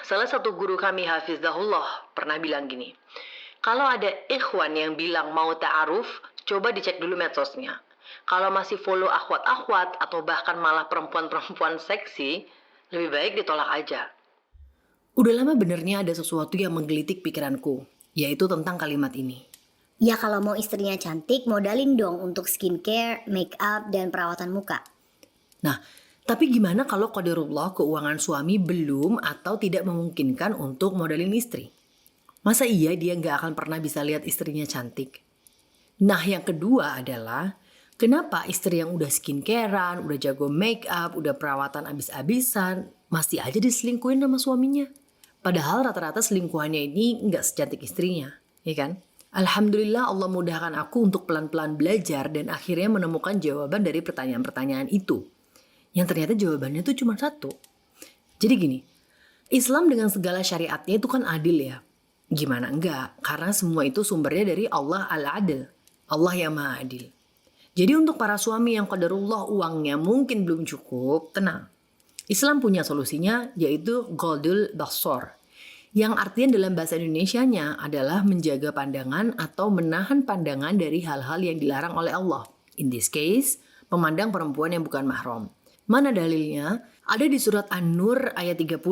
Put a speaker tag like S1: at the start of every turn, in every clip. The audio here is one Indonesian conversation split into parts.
S1: Salah satu guru kami Hafizahullah pernah bilang gini, kalau ada ikhwan yang bilang mau ta'aruf, coba dicek dulu medsosnya. Kalau masih follow akhwat-akhwat atau bahkan malah perempuan-perempuan seksi, lebih baik ditolak aja. Udah lama benernya ada sesuatu yang menggelitik pikiranku, yaitu tentang kalimat ini.
S2: Ya kalau mau istrinya cantik, modalin dong untuk skincare, make up, dan perawatan muka.
S1: Nah, tapi gimana kalau qadarullah keuangan suami belum atau tidak memungkinkan untuk modalin istri? Masa iya dia nggak akan pernah bisa lihat istrinya cantik? Nah yang kedua adalah, kenapa istri yang udah skincarean, udah jago make up, udah perawatan abis-abisan, masih aja diselingkuhin sama suaminya? Padahal rata-rata selingkuhannya ini nggak secantik istrinya, ya kan? Alhamdulillah Allah mudahkan aku untuk pelan-pelan belajar dan akhirnya menemukan jawaban dari pertanyaan-pertanyaan itu. Yang ternyata jawabannya tuh cuma satu. Jadi gini, Islam dengan segala syariatnya itu kan adil ya. Gimana enggak? Karena semua itu sumbernya dari Allah Al-Adil. Allah yang Maha Adil. Jadi untuk para suami yang qadarullah uangnya mungkin belum cukup, tenang. Islam punya solusinya yaitu Ghodul Basar. Yang artinya dalam bahasa Indonesianya adalah menjaga pandangan atau menahan pandangan dari hal-hal yang dilarang oleh Allah. In this case, memandang perempuan yang bukan mahram. Mana dalilnya? Ada di surat An-Nur ayat 30.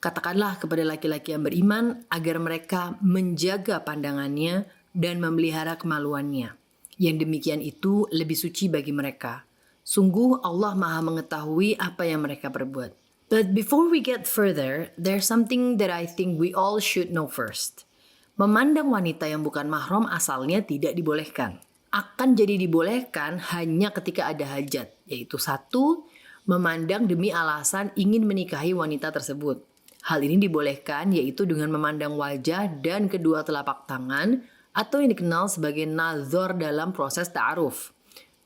S1: Katakanlah kepada laki-laki yang beriman agar mereka menjaga pandangannya dan memelihara kemaluannya. Yang demikian itu lebih suci bagi mereka. Sungguh Allah Maha mengetahui apa yang mereka perbuat. But before we get further, there's something that I think we all should know first. Memandang wanita yang bukan mahram asalnya tidak dibolehkan. Akan jadi dibolehkan hanya ketika ada hajat, yaitu satu, memandang demi alasan ingin menikahi wanita tersebut. Hal ini dibolehkan yaitu dengan memandang wajah dan kedua telapak tangan atau yang dikenal sebagai nazar dalam proses ta'aruf.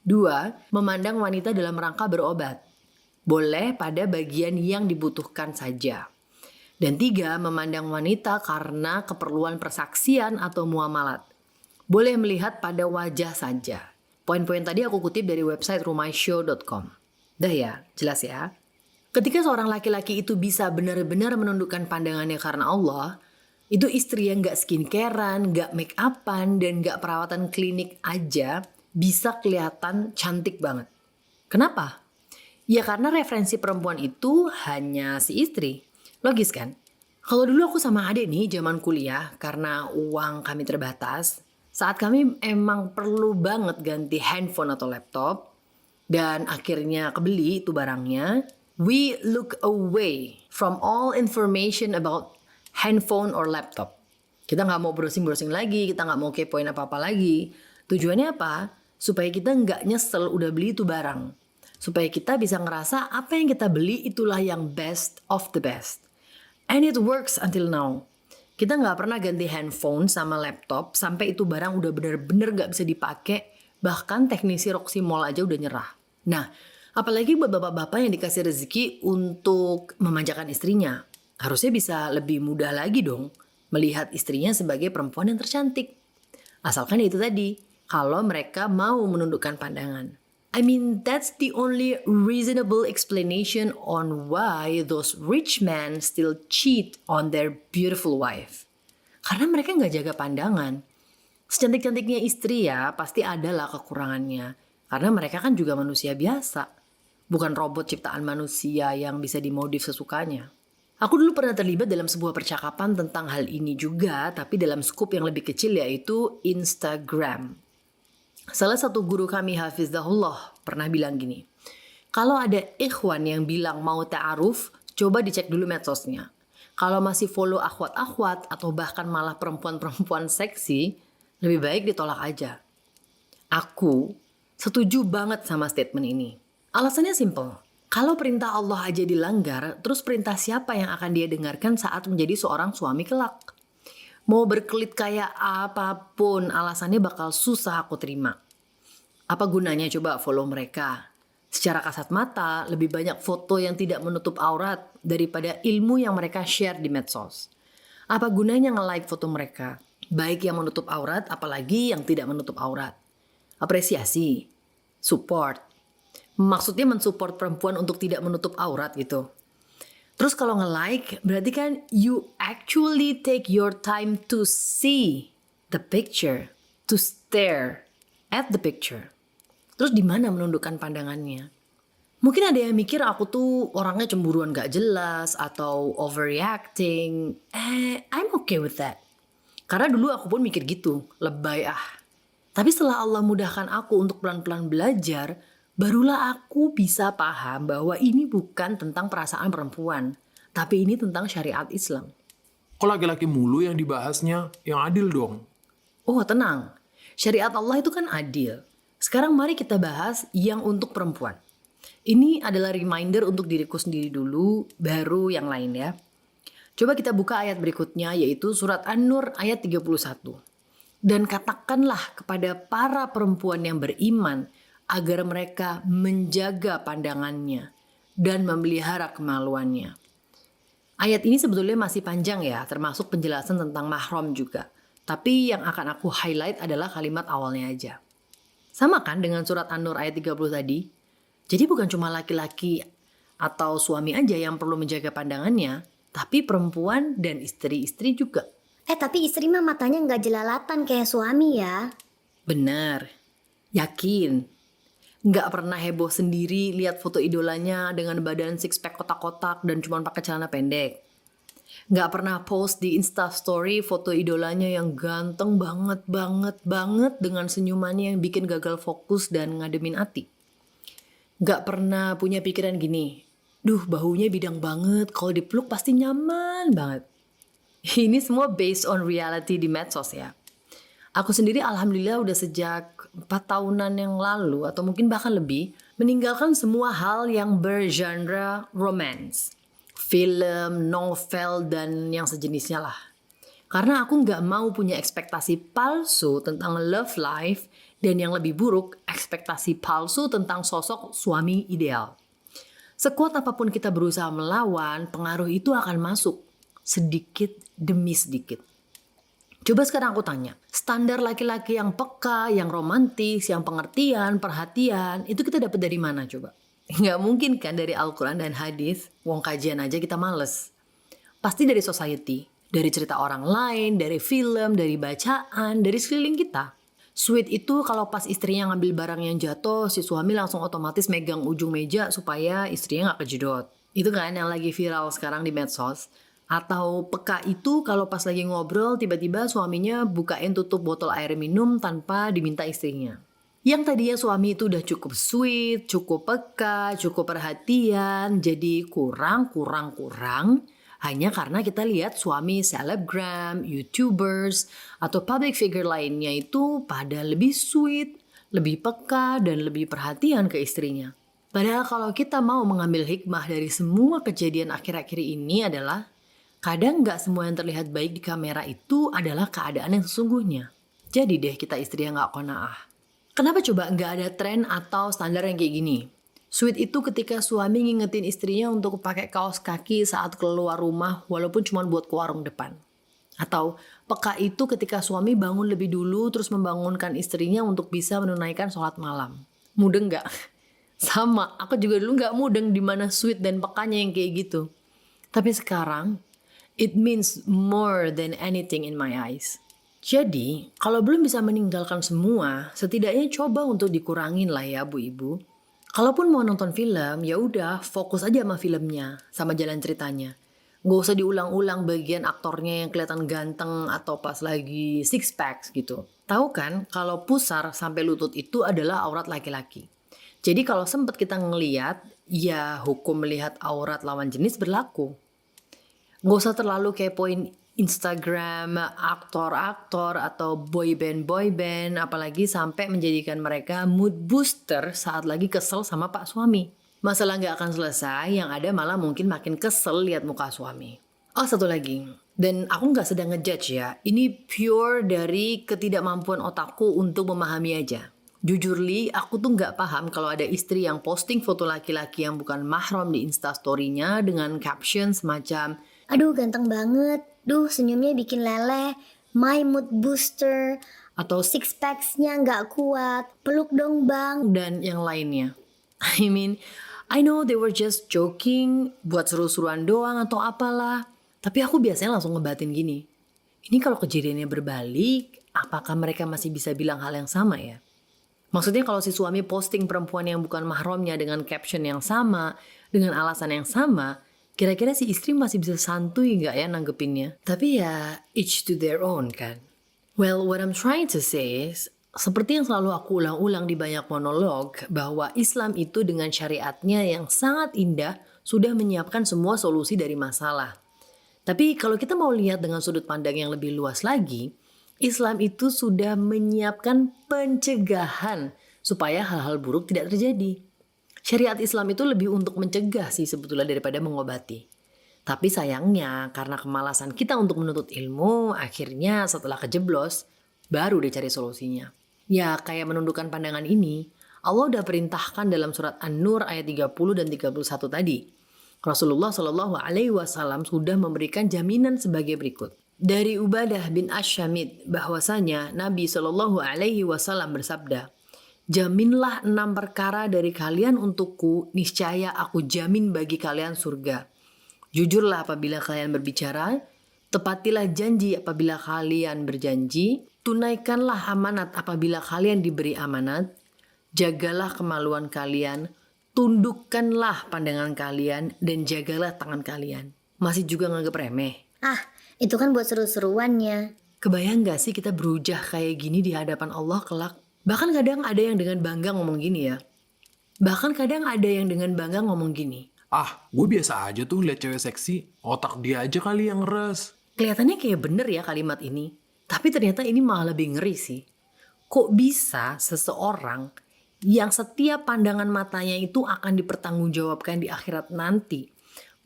S1: Dua, memandang wanita dalam rangka berobat. Boleh pada bagian yang dibutuhkan saja. Dan tiga, memandang wanita karena keperluan persaksian atau muamalat. Boleh melihat pada wajah saja. Poin-poin tadi aku kutip dari website rumaishow.com. Dah ya, jelas ya. Ketika seorang laki-laki itu bisa benar-benar menundukkan pandangannya karena Allah, itu istri yang gak skincarean, gak make upan, dan gak perawatan klinik aja bisa kelihatan cantik banget. Kenapa? Ya karena referensi perempuan itu hanya si istri. Logis kan? Kalau dulu aku sama adik nih zaman kuliah karena uang kami terbatas, saat kami emang perlu banget ganti handphone atau laptop dan akhirnya kebeli itu barangnya, we look away from all information about handphone or laptop. Kita nggak mau browsing-browsing lagi, kita nggak mau kepoin apa-apa lagi. Tujuannya apa? Supaya kita nggak nyesel udah beli itu barang. Supaya kita bisa ngerasa apa yang kita beli itulah yang best of the best. And it works until now. Kita nggak pernah ganti handphone sama laptop sampai itu barang udah bener-bener nggak bisa dipakai. Bahkan teknisi Roxy Mall aja udah nyerah. Nah, apalagi buat bapak-bapak yang dikasih rezeki untuk memanjakan istrinya. Harusnya bisa lebih mudah lagi dong melihat istrinya sebagai perempuan yang tercantik. Asalkan itu tadi, kalau mereka mau menundukkan pandangan. I mean, that's the only reasonable explanation on why those rich men still cheat on their beautiful wife. Karena mereka nggak jaga pandangan. Secantik-cantiknya istri ya, pasti adalah kekurangannya. Karena mereka kan juga manusia biasa. Bukan robot ciptaan manusia yang bisa dimodif sesukanya. Aku dulu pernah terlibat dalam sebuah percakapan tentang hal ini juga, tapi dalam skup yang lebih kecil yaitu Instagram. Salah satu guru kami Hafizahullah pernah bilang gini, kalau ada ikhwan yang bilang mau ta'aruf, coba dicek dulu medsosnya. Kalau masih follow akhwat-akhwat atau bahkan malah perempuan-perempuan seksi, lebih baik ditolak aja. Aku setuju banget sama statement ini. Alasannya simple. Kalau perintah Allah aja dilanggar, terus perintah siapa yang akan dia dengarkan saat menjadi seorang suami kelak? Mau berkelit kayak apapun, alasannya bakal susah aku terima. Apa gunanya coba follow mereka? Secara kasat mata, lebih banyak foto yang tidak menutup aurat daripada ilmu yang mereka share di medsos. Apa gunanya nge-like foto mereka? Baik yang menutup aurat, apalagi yang tidak menutup aurat. Apresiasi, support. Maksudnya mensupport perempuan untuk tidak menutup aurat gitu. Terus kalau nge-like, berarti kan you actually take your time to see the picture, to stare at the picture. Terus di mana menundukkan pandangannya? Mungkin ada yang mikir aku tuh orangnya cemburuan gak jelas atau overreacting. I'm okay with that. Karena dulu aku pun mikir gitu, lebay ah. Tapi setelah Allah mudahkan aku untuk pelan-pelan belajar, barulah aku bisa paham bahwa ini bukan tentang perasaan perempuan, tapi ini tentang syariat Islam.
S3: Kok laki-laki mulu yang dibahasnya? Yang adil dong.
S1: Oh tenang, syariat Allah itu kan adil. Sekarang mari kita bahas yang untuk perempuan. Ini adalah reminder untuk diriku sendiri dulu, baru yang lain ya. Coba kita buka ayat berikutnya yaitu surat An-Nur ayat 31. Dan katakanlah kepada para perempuan yang beriman agar mereka menjaga pandangannya dan memelihara kemaluannya. Ayat ini sebetulnya masih panjang ya, termasuk penjelasan tentang mahram juga. Tapi yang akan aku highlight adalah kalimat awalnya aja. Sama kan dengan surat An-Nur ayat 30 tadi? Jadi bukan cuma laki-laki atau suami aja yang perlu menjaga pandangannya, tapi perempuan dan istri-istri juga.
S2: Tapi istri mah matanya nggak jelalatan kayak suami ya.
S1: Benar, yakin. Nggak pernah heboh sendiri lihat foto idolanya dengan badan six pack kotak-kotak dan cuma pakai celana pendek. Nggak pernah post di Instastory foto idolanya yang ganteng banget dengan senyumannya yang bikin gagal fokus dan ngademin hati. Nggak pernah punya pikiran gini, duh bahunya bidang banget, kalau dipeluk pasti nyaman banget. Ini semua based on reality di medsos ya. Aku sendiri alhamdulillah udah sejak 4 tahunan yang lalu atau mungkin bahkan lebih meninggalkan semua hal yang bergenre romance, film, novel dan yang sejenisnya lah. Karena aku nggak mau punya ekspektasi palsu tentang love life dan yang lebih buruk ekspektasi palsu tentang sosok suami ideal. Sekuat apapun kita berusaha melawan, pengaruh itu akan masuk sedikit demi sedikit. Coba sekarang aku tanya, standar laki-laki yang peka, yang romantis, yang pengertian, perhatian, itu kita dapat dari mana coba? Nggak mungkin kan dari Al-Quran dan hadis, wong kajian aja kita males. Pasti dari society, dari cerita orang lain, dari film, dari bacaan, dari sekeliling kita. Sweet itu kalau pas istrinya ngambil barang yang jatuh, si suami langsung otomatis megang ujung meja supaya istrinya nggak kejedot. Itu kan yang lagi viral sekarang di medsos. Atau peka itu kalau pas lagi ngobrol tiba-tiba suaminya bukain tutup botol air minum tanpa diminta istrinya. Yang tadinya suami itu udah cukup sweet, cukup peka, cukup perhatian, jadi kurang hanya karena kita lihat suami selebgram, YouTubers, atau public figure lainnya itu pada lebih sweet, lebih peka, dan lebih perhatian ke istrinya. Padahal kalau kita mau mengambil hikmah dari semua kejadian akhir-akhir ini adalah kadang nggak semua yang terlihat baik di kamera itu adalah keadaan yang sesungguhnya. Jadi deh kita istri yang nggak qanaah. Kenapa coba nggak ada tren atau standar yang kayak gini? Sweet itu ketika suami ngingetin istrinya untuk pakai kaos kaki saat keluar rumah walaupun cuma buat ke warung depan. Atau peka itu ketika suami bangun lebih dulu terus membangunkan istrinya untuk bisa menunaikan sholat malam. Mudeng nggak? Sama, aku juga dulu nggak mudeng di mana sweet dan pekanya yang kayak gitu. Tapi sekarang, it means more than anything in my eyes. Jadi, kalau belum bisa meninggalkan semua, setidaknya coba untuk dikurangin lah ya Bu Ibu. Kalaupun mau nonton film, ya udah fokus aja sama filmnya, sama jalan ceritanya. Gak usah diulang-ulang bagian aktornya yang kelihatan ganteng atau pas lagi six packs gitu. Tahu kan kalau pusar sampai lutut itu adalah aurat laki-laki. Jadi kalau sempat kita ngeliat, ya hukum melihat aurat lawan jenis berlaku. Gak usah terlalu kepoin Instagram aktor-aktor atau boyband, apalagi sampai menjadikan mereka mood booster saat lagi kesel sama pak suami. Masalah gak akan selesai, yang ada malah mungkin makin kesel lihat muka suami. Oh satu lagi, dan aku gak sedang ngejudge ya, ini pure dari ketidakmampuan otakku untuk memahami aja. Jujur Li, aku tuh gak paham kalau ada istri yang posting foto laki-laki yang bukan mahram di instastory-nya dengan caption semacam,
S2: aduh ganteng banget, duh senyumnya bikin leleh, my mood booster,
S1: atau
S2: six packs-nya nggak kuat, peluk dong bang.
S1: dan yang lainnya. I mean, I know they were just joking, buat seru-seruan doang atau apalah. Tapi aku biasanya langsung ngebatin gini. Ini kalau kejadiannya berbalik, apakah mereka masih bisa bilang hal yang sama ya? Maksudnya kalau si suami posting perempuan yang bukan mahramnya dengan caption yang sama, dengan alasan yang sama, kira-kira si istri masih bisa santuy nggak ya nanggepinnya? Tapi ya, each to their own kan. Well, what I'm trying to say is, seperti yang selalu aku ulang-ulang di banyak monolog, bahwa Islam itu dengan syariatnya yang sangat indah sudah menyiapkan semua solusi dari masalah. Tapi kalau kita mau lihat dengan sudut pandang yang lebih luas lagi, Islam itu sudah menyiapkan pencegahan supaya hal-hal buruk tidak terjadi. Syariat Islam itu lebih untuk mencegah sih sebetulnya daripada mengobati. Tapi sayangnya karena kemalasan kita untuk menuntut ilmu, akhirnya setelah kejeblos, baru deh cari solusinya. Ya kayak menundukkan pandangan ini, Allah udah perintahkan dalam surat An-Nur ayat 30 dan 31 tadi. Rasulullah Shallallahu Alaihi Wasallam sudah memberikan jaminan sebagai berikut. Dari Ubadah bin Ash-Shamit bahwasanya Nabi Shallallahu Alaihi Wasallam bersabda, jaminlah 6 perkara dari kalian untukku, niscaya aku jamin bagi kalian surga. Jujurlah apabila kalian berbicara, tepatilah janji apabila kalian berjanji, tunaikanlah amanat apabila kalian diberi amanat, jagalah kemaluan kalian, tundukkanlah pandangan kalian, dan jagalah tangan kalian. Masih juga nganggep remeh?
S2: Ah, itu kan buat seru-seruannya.
S1: Kebayang gak sih kita berujah kayak gini di hadapan Allah kelak? Bahkan kadang ada yang dengan bangga ngomong gini ya. Bahkan kadang ada yang dengan bangga ngomong gini.
S3: Ah, gue biasa aja tuh liat cewek seksi. Otak dia aja kali yang ngeres.
S1: Kelihatannya kayak bener ya kalimat ini. Tapi ternyata ini malah lebih ngeri sih. Kok bisa seseorang yang setiap pandangan matanya itu akan dipertanggungjawabkan di akhirat nanti,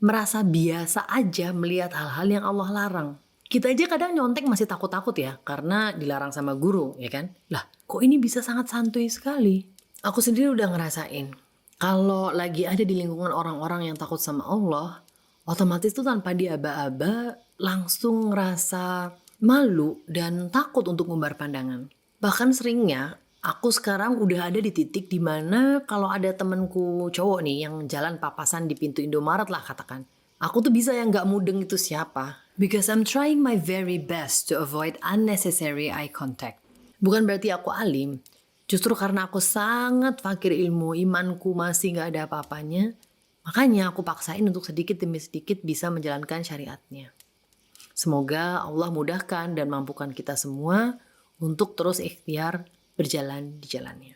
S1: merasa biasa aja melihat hal-hal yang Allah larang. Kita aja kadang nyontek masih takut-takut ya, karena dilarang sama guru, ya kan? Lah, kok ini bisa sangat santuy sekali? Aku sendiri udah ngerasain, kalau lagi ada di lingkungan orang-orang yang takut sama Allah, otomatis tuh tanpa diaba-aba, langsung ngerasa malu dan takut untuk ngumbar pandangan. Bahkan seringnya, aku sekarang udah ada di titik dimana kalau ada temenku cowok nih yang jalan papasan di pintu Indomaret lah katakan. Aku tuh bisa yang gak mudeng itu siapa. Because I'm trying my very best to avoid unnecessary eye contact. Bukan berarti aku alim. Justru karena aku sangat fakir ilmu, imanku masih gak ada apa-apanya. Makanya aku paksain untuk sedikit demi sedikit bisa menjalankan syariatnya. Semoga Allah mudahkan dan mampukan kita semua untuk terus ikhtiar berjalan di jalannya.